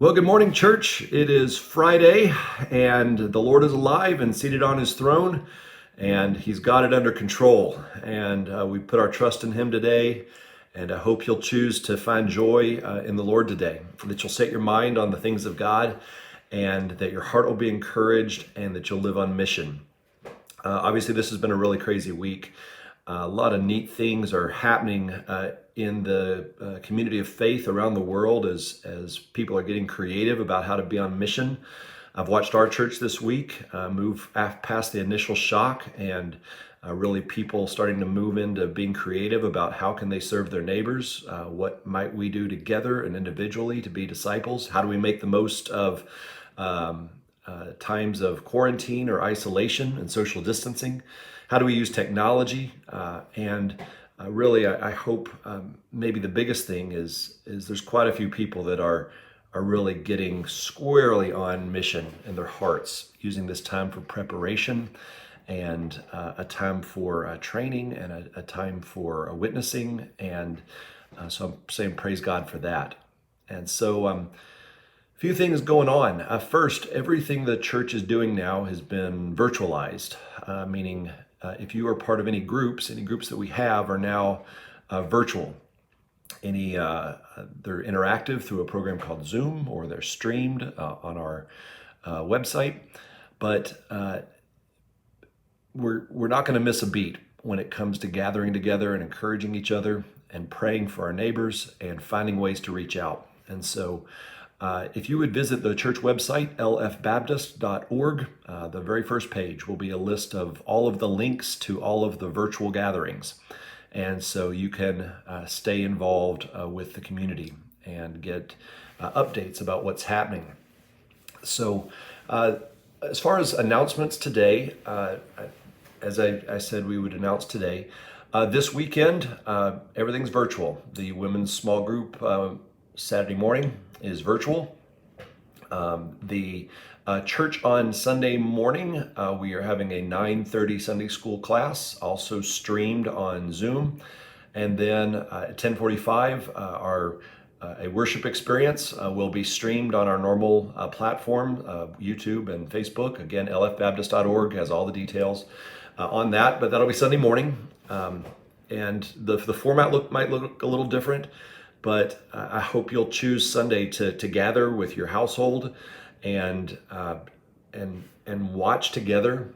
Well, good morning, church. It is Friday, and the Lord is alive and seated on his throne, and he's got it under control. And we put our trust in him today, and I hope you'll choose to find joy in the Lord today, that you'll set your mind on the things of God, and that your heart will be encouraged, and that you'll live on mission. Obviously, this has been a really crazy week. A lot of neat things are happening in the community of faith around the world as people are getting creative about how to be on mission. I've watched our church this week move past the initial shock and really people starting to move into being creative about how can they serve their neighbors. What might we do together and individually to be disciples? How do we make the most of times of quarantine or isolation and social distancing? How do we use technology? Really, I hope maybe the biggest thing is there's quite a few people that are really getting squarely on mission in their hearts, using this time for preparation and a time for training and a time for witnessing. And so I'm saying praise God for that. And so a few things going on. First, everything the church is doing now has been virtualized, meaning if you are part of any groups that we have are now virtual. They're interactive through a program called Zoom, or they're streamed on our website. But we're not going to miss a beat when it comes to gathering together and encouraging each other and praying for our neighbors and finding ways to reach out. And so if you would visit the church website, lfbaptist.org, the very first page will be a list of all of the links to all of the virtual gatherings. And so you can stay involved with the community and get updates about what's happening. So as far as announcements today, as I said, we would announce today, this weekend, everything's virtual. The women's small group Saturday morning is virtual. The church on Sunday morning, we are having a 9:30 Sunday school class, also streamed on Zoom. And then at 10:45, a worship experience will be streamed on our normal platform, YouTube and Facebook. Again, lfbaptist.org has all the details on that, but that'll be Sunday morning. And the format might look a little different, but I hope you'll choose Sunday to gather with your household and watch together,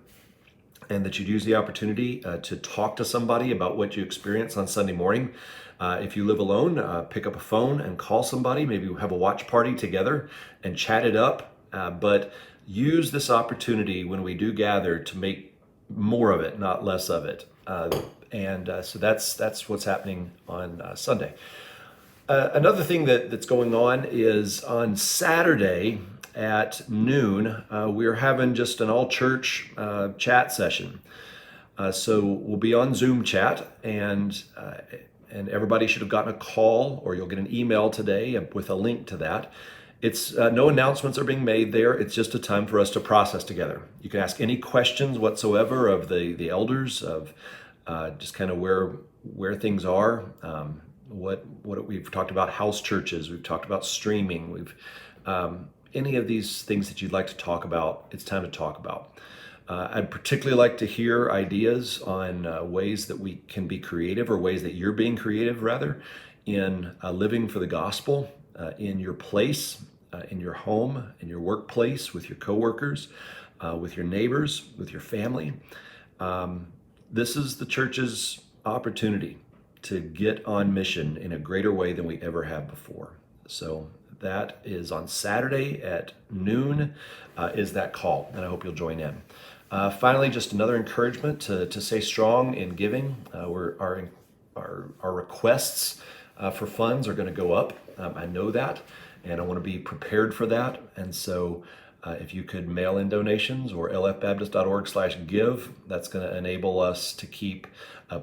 and that you'd use the opportunity to talk to somebody about what you experience on Sunday morning. If you live alone, pick up a phone and call somebody. Maybe have a watch party together and chat it up. But use this opportunity when we do gather to make more of it, not less of it. So that's what's happening on Sunday. Another thing that's going on is on Saturday at noon, we're having just an AllChurch chat session. So we'll be on Zoom chat, and everybody should have gotten a call, or you'll get an email today with a link to that. It's no announcements are being made there. It's just a time for us to process together. You can ask any questions whatsoever of the elders of just kind of where things are. What we've talked about, house churches, we've talked about streaming, we've any of these things that you'd like to talk about, it's time to talk about. I'd particularly like to hear ideas on ways that we can be creative, or ways that you're being creative rather, in living for the gospel in your place, in your home, in your workplace, with your coworkers, with your neighbors, with your family. This is the church's opportunity to get on mission in a greater way than we ever have before. So that is on Saturday at noon is that call, and I hope you'll join in. Finally, just another encouragement to stay strong in giving. Our requests for funds are going to go up. I know that, and I want to be prepared for that. And so if you could mail in donations, or lfbaptist.org/give, that's going to enable us to keep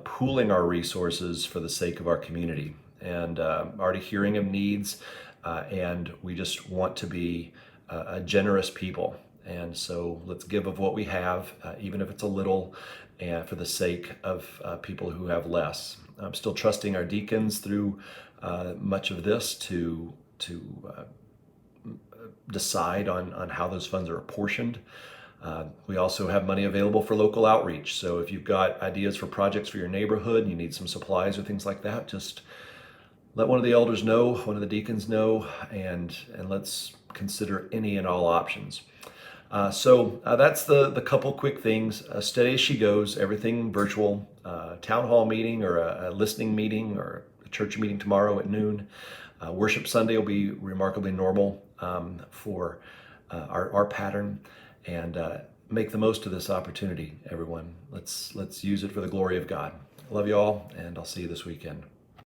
pooling our resources for the sake of our community. And already hearing of needs, and we just want to be a generous people. And so let's give of what we have, even if it's a little, and for the sake of people who have less. I'm still trusting our deacons through much of this to decide on how those funds are apportioned. We also have money available for local outreach. So if you've got ideas for projects for your neighborhood, you need some supplies or things like that, just let one of the elders know, one of the deacons know, and let's consider any and all options. So that's the couple quick things. Steady as she goes, everything virtual. Town hall meeting or a listening meeting or a church meeting tomorrow at noon. Worship Sunday will be remarkably normal for our pattern, and make the most of this opportunity, everyone. Let's use it for the glory of God. Love you all, and I'll see you this weekend.